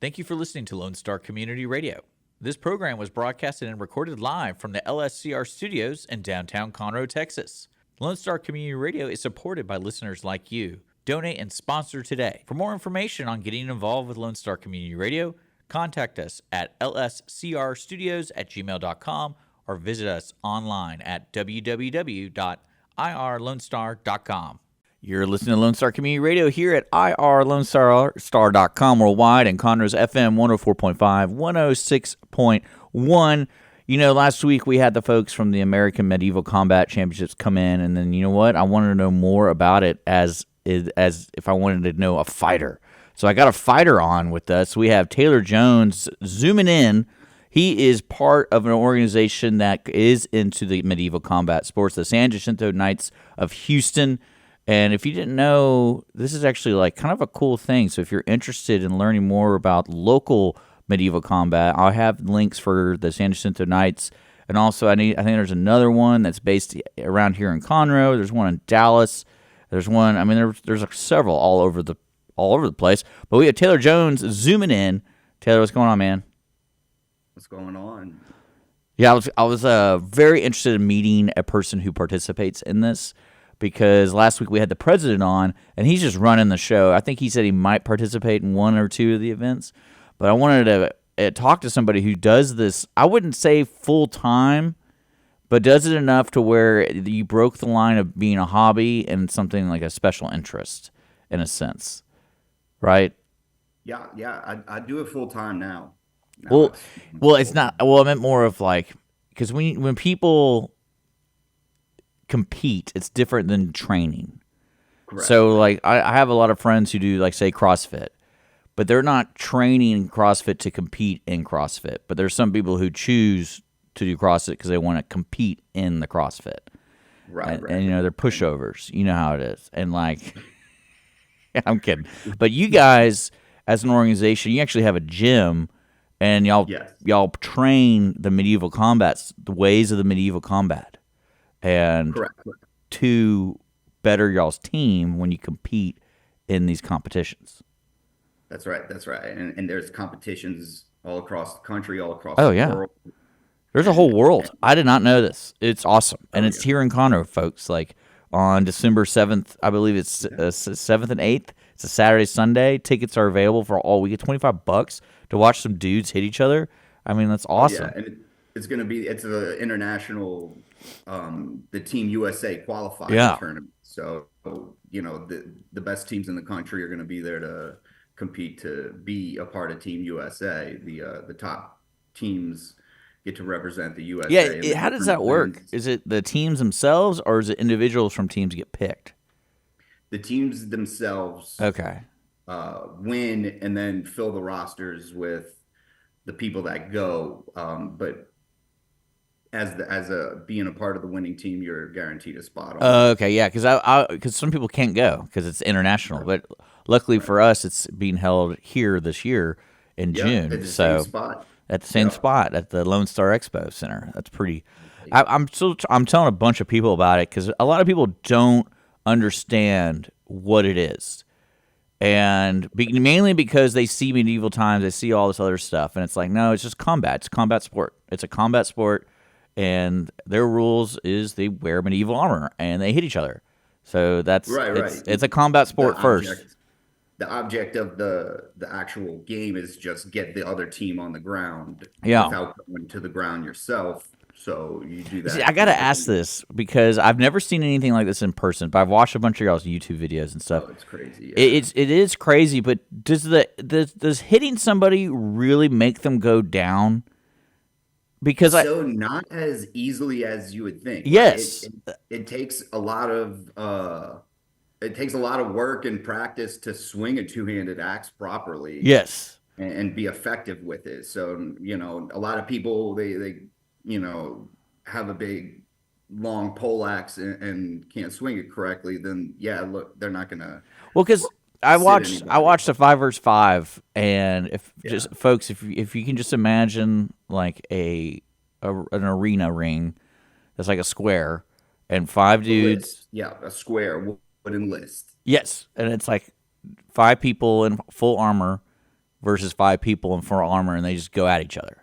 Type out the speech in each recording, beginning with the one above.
Thank you for listening to Lone Star Community Radio. This program was broadcasted and recorded live from the LSCR studios in downtown Conroe, Texas. Lone Star Community Radio is supported by listeners like you. Donate and sponsor today. For more information on getting involved with Lone Star Community Radio, contact us at lscrstudios@gmail.com or visit us online at www.irlonestar.com. You're listening to Lone Star Community Radio here at irlonestar.com worldwide and Conroe's FM 104.5, 106.1. You know, last week we had the folks from the American Medieval Combat Championships come in, and then you know what? I wanted to know more about it as if I wanted to know a fighter. So I got a fighter on with us. We have Taylor Jones zooming in. He is part of an organization that is into the medieval combat sports, the San Jacinto Knights of Houston. And if you didn't know, this is actually like kind of a cool thing. So if you're interested in learning more about local medieval combat, I'll have links for the San Jacinto Knights. And also, I think there's another one that's based around here in Conroe. There's one in Dallas. There's one. I mean, there's several all over the place. But we have Taylor Jones zooming in. Taylor, what's going on, man? What's going on? Yeah, I was very interested in meeting a person who participates in this. Because last week we had the president on, and he's just running the show. I think he said he might participate in one or two of the events. But I wanted to talk to somebody who does this, I wouldn't say full-time, but does it enough to where you broke the line of being a hobby and something like a special interest, in a sense. Right? Yeah. I do it full-time now. Well, it's not. Well, I meant more of like, because when people compete, it's different than training. Correct. So like I have a lot of friends who do like say CrossFit, but they're not training CrossFit to compete in CrossFit. But there's some people who choose to do CrossFit because they want to compete in the CrossFit. Right. And you know, they're pushovers. You know how it is. And like I'm kidding. But you guys as an organization, you actually have a gym and y'all train the medieval combats, the ways of the medieval combat. And Correct. to better y'all's team when you compete in these competitions. That's right. And there's competitions all across the country, all across the world. There's a whole world. I did not know this. It's awesome. And it's here in Conroe, folks. Like on December 7th, I believe it's 7th and 8th. It's a Saturday, Sunday. Tickets are available for all week at $25 to watch some dudes hit each other. I mean, that's awesome. Yeah, and it's going to be, it's an international, the Team USA qualifying tournament. So, you know, the best teams in the country are going to be there to compete to be a part of Team USA. The top teams get to represent the USA. Yeah, how does that work? Is it the teams themselves or is it individuals from teams get picked? The teams themselves win and then fill the rosters with the people that go. But as being a part of the winning team, you're guaranteed a spot on. Okay, yeah, because some people can't go because it's international. But luckily for us, it's being held here this year in June. At the same spot. At the same spot at the Lone Star Expo Center. That's pretty. I'm telling a bunch of people about it because a lot of people don't understand what it is. And mainly because they see medieval times, they see all this other stuff, and it's like, no, it's just combat. It's a combat sport. It's a combat sport, and their rules is they wear medieval armor and they hit each other. So that's It's a combat sport first. The object of the actual game is just get the other team on the ground without going to the ground yourself. So you do that. See, I got to ask this because I've never seen anything like this in person, but I've watched a bunch of y'all's YouTube videos and stuff. Oh, it's crazy. Yeah. It is crazy, but does hitting somebody really make them go down? Because not as easily as you would think. Yes, it takes a lot of work and practice to swing a two-handed axe properly. Yes, and be effective with it. So you know, a lot of people they you know, have a big long pole axe and can't swing it correctly, then look, they're not gonna. Well, because I watched the 5 versus 5, and if you can just imagine like an arena ring that's like a square and 5 dudes. A square wooden list. Yes, and it's like 5 people in full armor versus 5 people in full armor, and they just go at each other.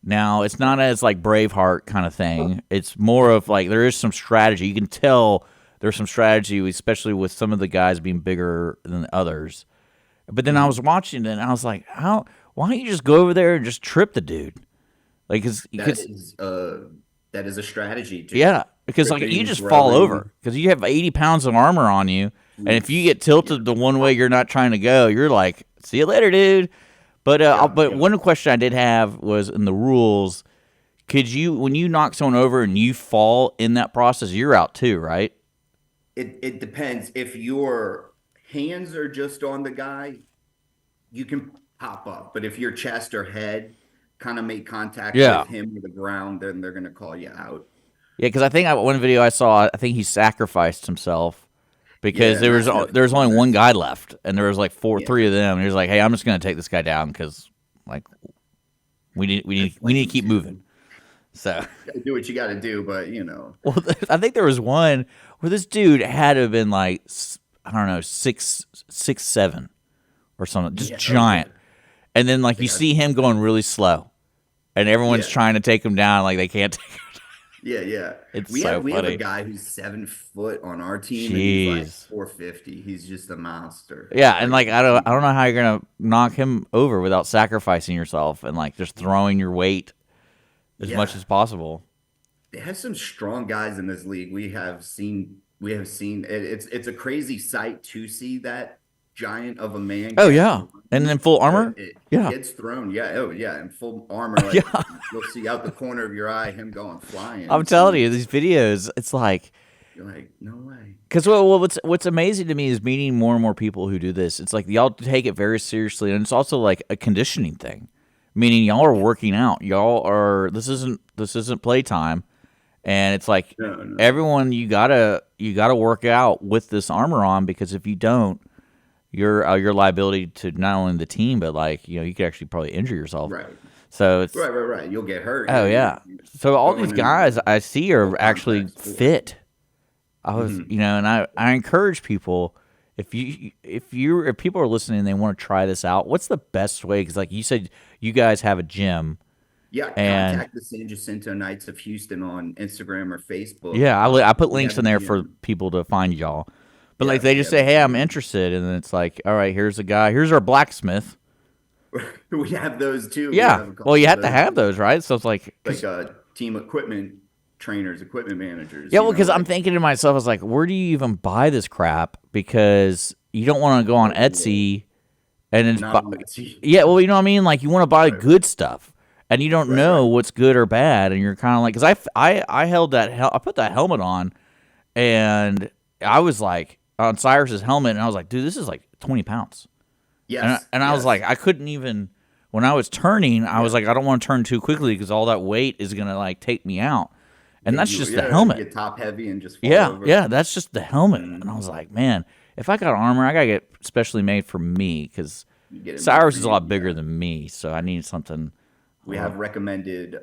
Now, it's not as like Braveheart kind of thing. It's more of like there is some strategy. You can tell there's some strategy, especially with some of the guys being bigger than others. But then I was watching it, and I was like, why don't you just go over there and just trip the dude? Like, that is a strategy. Yeah, because like you just fall over because you have 80 pounds of armor on you, and if you get tilted the one way you're not trying to go, you're like, see you later, dude. But one question I did have was in the rules. Could you, when you knock someone over and you fall in that process, you're out too, right? It depends. If your hands are just on the guy, you can pop up. But if your chest or head kind of make contact with him or the ground, then they're going to call you out. Yeah, because I think one video I saw, I think he sacrificed himself because there was only one guy left, and there was like three of them. And he was like, "Hey, I'm just going to take this guy down because like we need to keep moving." So do what you got to do, but Well, I think there was one where this dude had to have been like, I don't know, 6'7" or something, just giant. And then like you see him going really slow, and everyone's trying to take him down, like they can't take him down. Yeah. We have a guy who's 7 foot on our team, and he's like 450. He's just a monster. Yeah, and like I don't know how you're gonna knock him over without sacrificing yourself and like just throwing your weight as much as possible. They have some strong guys in this league. We have seen it's a crazy sight to see that giant of a man. Oh yeah, and then full armor. It gets thrown. Yeah. Oh yeah, in full armor. Like, you'll see out the corner of your eye him going flying. I'm telling you, these videos, it's like you're like, no way. Because what's amazing to me is meeting more and more people who do this. It's like y'all take it very seriously, and it's also like a conditioning thing. Meaning y'all are working out. Y'all are this isn't playtime, and it's like everyone you gotta work out with this armor on, because if you don't, your liability to not only the team but like you could actually probably injure yourself. Right. So it's right. You'll get hurt. Oh yeah. So all these guys I see are actually fit. I was and I encourage people. If people are listening and they want to try this out, what's the best way? Because like you said, you guys have a gym. Yeah, contact the San Jacinto Knights of Houston on Instagram or Facebook. Yeah, I put links in there for people to find y'all. But like they just say, "Hey, I'm interested," and then it's like, "All right, here's a guy. Here's our blacksmith." We have those too. Yeah, well, you have to have those, right? So it's like team equipment trainers, equipment managers. Yeah, well, because I'm thinking to myself, I was like, where do you even buy this crap? Because you don't want to go on Etsy and then yeah, well, you know what I mean. Like you want to buy good stuff, and you don't know what's good or bad, and you're kind of like, because I held that I put that helmet on, and I was like on Cyrus's helmet, and I was like, dude, this is like 20 pounds. Yes, and I was like, I couldn't even when I was turning, I was like, I don't want to turn too quickly because all that weight is gonna like take me out. And that's just the helmet. Get top heavy and just fall over. Yeah, that's just the helmet. And I was like, man, if I got armor, I gotta get specially made for me because Cyrus is a lot bigger than me, so I need something. We have recommended,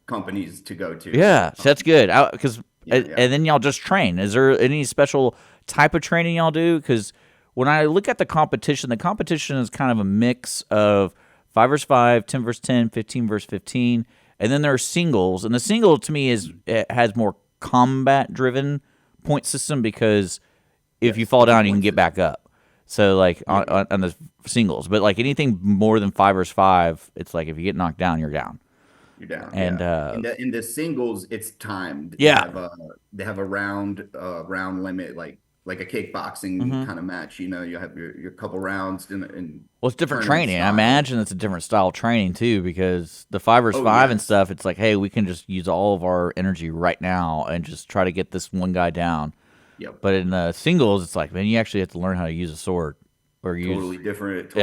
companies to go to. Yeah, so that's good. And then y'all just train. Is there any special type of training y'all do? Because when I look at the competition is kind of a mix of 5 versus 5, 10 versus 10, 15 versus 15. And then there are singles, and the single to me has more combat-driven point system because if you fall down, you can get back up. So like on the singles, but like anything more than 5 versus 5, it's like if you get knocked down, you're down. You're down. And in the singles, it's timed. Yeah, they have a round limit, like a kickboxing kind of match. You have your couple rounds in well, it's different training. Style. I imagine it's a different style of training too, because the 5 versus 5 and stuff, it's like, hey, we can just use all of our energy right now and just try to get this one guy down. Yep. But in the singles, it's like, man, you actually have to learn how to use a sword or totally different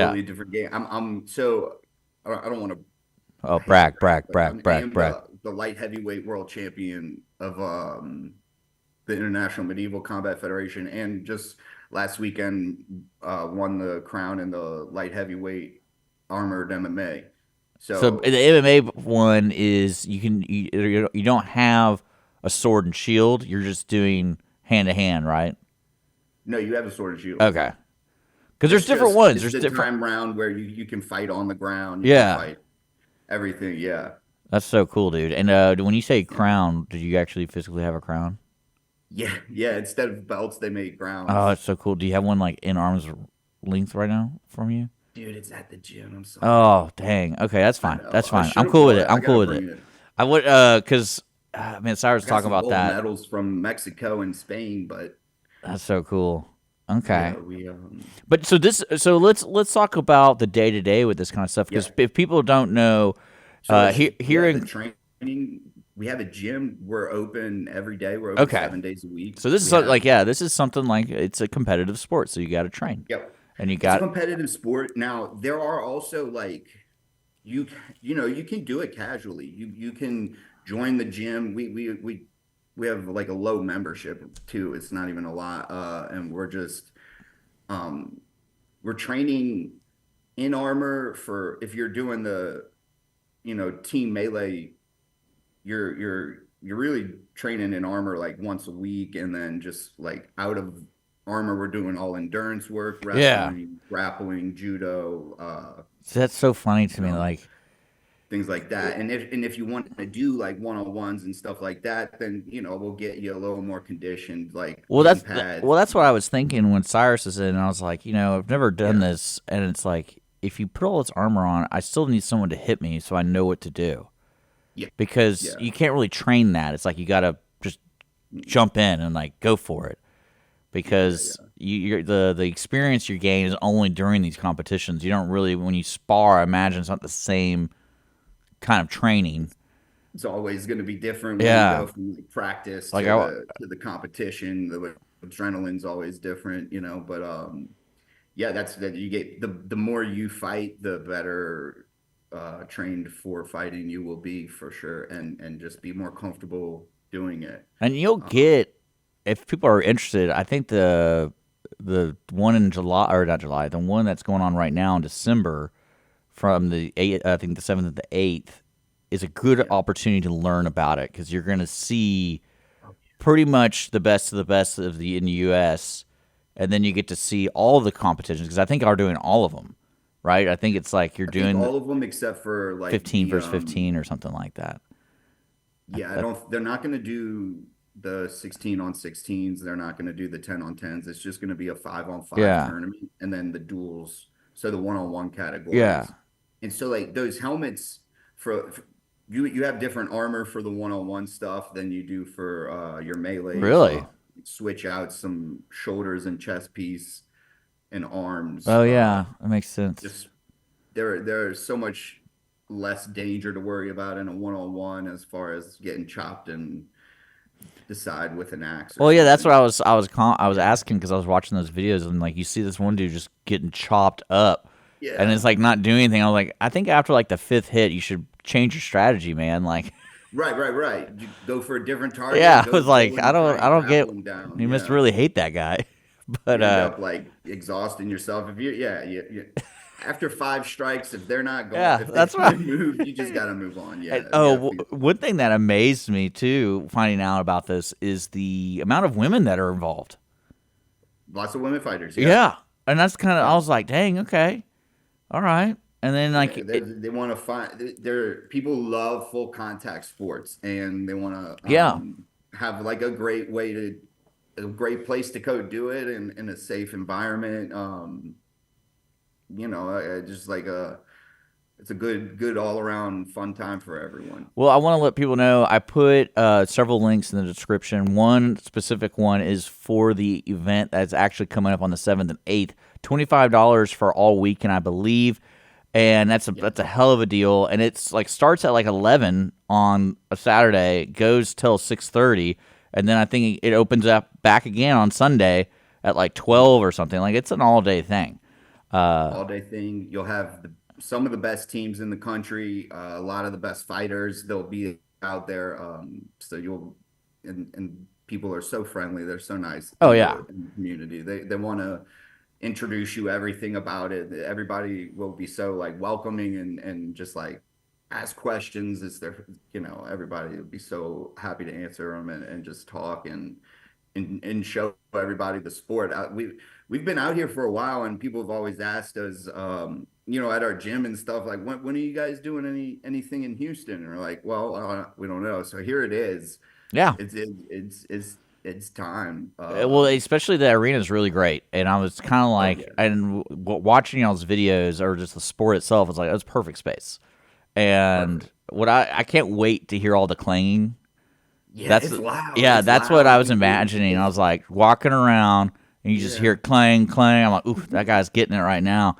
game. I'm so I don't want to. Oh, brag. The light heavyweight world champion of the International Medieval Combat Federation, and just last weekend won the crown in the light heavyweight armored MMA. So the MMA one is you don't have a sword and shield. You're just doing hand to hand, right? No, you have a sword and shield. Okay. Because there's different ones. It's There's the different. time round where you can fight on the ground, you can Yeah, fight everything. Yeah, that's so cool, dude. And when you say yeah, crown, did you actually physically have a crown? yeah, yeah. Instead of belts, they make Oh, crowns. it's so cool. Do you have one like in arm's length right now from you? Dude, it's at the gym. I'm sorry. Oh, dang. Okay, that's I fine. know. That's I fine. should I'm have cool with brought it. it. I I'm gotta cool with bring it. it. I would, cause man, Cyrus I was got talking some about gold that. medals from Mexico and Spain, but That's so cool. yeah, Okay. we But so let's talk about the day to day with this kind of stuff because yeah. if people don't know, So it's yeah, the hearing training. We have a gym. We're open every day. We're open okay, 7 days a week. so this is We have this is something like it's a competitive sport, so you got to train Yep. and you It's a got competitive sport. Now, there are also like you you know, you can do it casually. You can join the gym. We have like a low membership too. It's not even a lot. And um we're training in armor for if you're doing the, team melee, you're really training in armor like once a week, and then just like out of armor, we're doing all endurance work, yeah. wrestling, grappling, judo, So that's so funny to you me. know, Like, things like that. And if you want to do like one-on-ones and stuff like that, then we'll get you a little more conditioned, like heating pads. that's what I was thinking when Cyrus is in. And I was like, I've never done Yeah, this, and it's like if you put all this armor on, I still need someone to hit me so I know what to do yeah, because yeah, you can't really train that. It's like you got to just jump in and like go for it yeah, yeah, because yeah. you're the experience you gain is only during these competitions. You don't really when you spar. I imagine it's not the same kind of training. It's always going to be different when you Yeah, go from like practice like to I the competition. The adrenaline's always different, but yeah, that's that you get the more you fight, the better trained for fighting you will be for sure, and just be more comfortable doing it. and you'll Um, get if people are interested. I think the one in July or not July, the one that's going on right now in December from the eight, I think the 7th to the 8th is a good yeah. opportunity to learn about it because you're going to see pretty much the best of the in the U.S. and then you get to see all the competitions because I think are doing all of them, right? I think it's like you're I think doing all of them except for like 15 the versus 15 or something like that. yeah, I That don't they're not going to do the 16 on 16s. They're not going to do the 10 on 10s. It's just going to be a 5-on-5 yeah, tournament, and then the duels, so the one-on-one yeah, categories. And so like those helmets for you have different armor for the one-on-one stuff than you do for your melees. really. Switch out some shoulders and chest piece and arms. Oh yeah, that makes sense. Just there's so much less danger to worry about in a one-on-one as far as getting chopped and decide with an axe or Well, yeah, that's what something. I was Yeah. asking because I was watching those videos and like you see this one dude just getting chopped up, and Yeah. it's like not doing anything. I was like, I think after like the fifth hit, you should change your strategy, man. Like, Right, right, right. You go for a different target, yeah, I go was go like, and try I and don't get. grapple him down. You must Yeah. really hate that guy, but You end up like exhausting yourself if after 5 strikes, if they're not going, yeah, if they that's right. haven't moved, you just got to move on. And, Yeah, you oh, got to figure. one thing that amazed me too, finding out about this, is the amount of women that are involved. Lots of women fighters. Yeah. Yeah, and that's kind of I Yeah. was like, dang, okay, all right, and then Yeah, like it, they want to find. They're people love full contact sports, and they want to yeah. have like a great place to go do it in a safe environment. Just like it's a good all around fun time for everyone. Well, I want to let people know I put several links in the description. One specific one is for the event that's actually coming up on the 7th and 8th. $25 for all weekend, I believe, and Yeah, that's a hell of a deal. And it's like starts at like 11 on a Saturday, goes till 6:30, and then I think it opens up back again on Sunday at like 12 or something. Like it's an all day thing. all day thing. You'll have some of the best teams in the country, a lot of the best fighters. They'll be out there. So you'll and people are so friendly. They're so nice Oh yeah, in the community. They want to introduce you everything about it. Everybody will be so like welcoming and just like ask questions. It's their everybody will be so happy to answer them and just talk and show everybody the sport. we've been out here for a while, and people have always asked us, you know, at our gym and stuff, like, when are you guys doing anything in Houston? And we're like, well, we don't know. So here it is. Yeah. It's time. Well, especially the arena is really great, and I was kind of Oh like, yeah, and watching y'all's videos or just the sport itself, it's like that's perfect space. And perfect. what I can't wait to hear all the clanging. Yeah, That's it's loud. yeah, It's that's what loud. I was imagining. I was like walking around and you just Yeah. hear clang, clang. I'm like, ooh, that guy's getting it right now.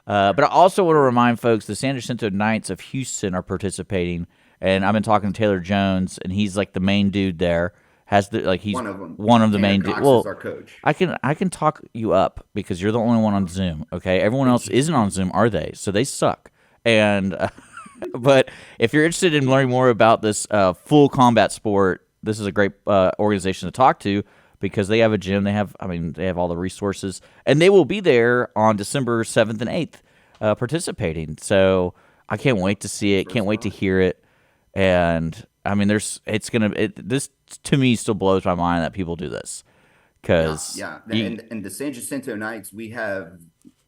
But I also want to remind folks the San Jacinto Knights of Houston are participating, and I've been talking to Taylor Jones, and he's like the main dude there. Has the like he's One of them. one of the Tanner main dude. Cox is Well, our coach. I can talk you up because you're the only one on Zoom. Okay, everyone else isn't on Zoom, are they? So they suck. And but if you're interested in learning more about this full combat sport, this is a great organization to talk to because they have a gym. They have all the resources, and they will be there on December 7th and 8th participating. So I can't wait to see it. Can't First wait to one. hear it. And I mean, this to me still blows my mind that people do this Yeah, because yeah. you, And the San Jacinto Knights, we have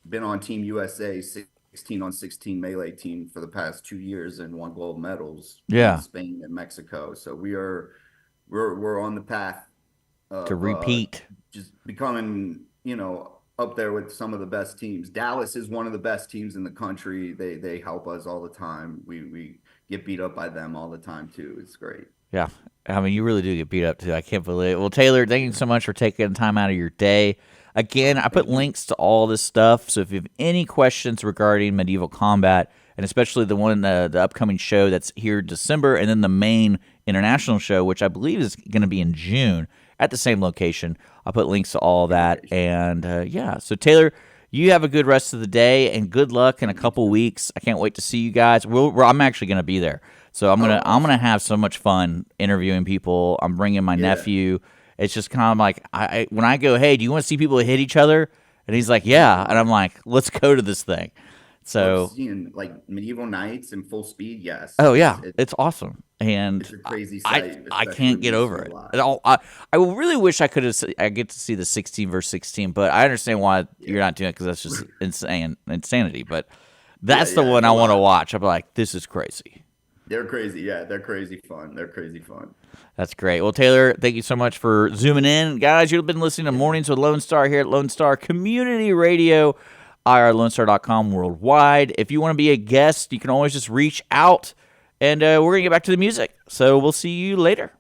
been on Team USA 16 on 16 melee team for the past 2 years and won gold medals in yeah, Spain and Mexico. So we're on the path to of repeat. just becoming, you know, up there with some of the best teams. Dallas is one of the best teams in the country. They help us all the time. We get beat up by them all the time too. It's great. Yeah. I mean, you really do get beat up too. I can't believe it. Well, Taylor, thank you so much for taking time out of your day. Again, I put Thank you. links to all this stuff. So if you have any questions regarding medieval combat, and especially the upcoming show that's here in December, and then the main international show, which I believe is going to be in June at the same location, I'll put links to all that. And yeah, so Taylor, you have a good rest of the day and good luck in a couple weeks. I can't wait to see you guys. I'm actually going to be there. So Oh, I'm gonna awesome. have so much fun interviewing people. I'm bringing my Yeah. nephew. It's just kind of like when I go, hey, do you want to see people hit each other? And he's like, yeah. And I'm like, let's go to this thing. Love So, seeing like medieval knights in full speed. Yes, oh yeah, it's awesome, and it's a crazy I sight, I especially can't get when you see over it it. live. At all. I really wish I get to see the 16 versus 16, but I understand why you're Yeah, not doing it because that's just insanity. But yeah, that's the yeah. one It's I a want to lot. watch. I'm like, this is crazy. They're crazy. Yeah, they're crazy fun. They're crazy fun. That's great. Well, Taylor, thank you so much for zooming in. Guys, you've been listening to Yeah. Mornings with Lone Star here at Lone Star Community Radio, irlonestar.com worldwide. If you want to be a guest, you can always just reach out, and we're going to get back to the music. So we'll see you later.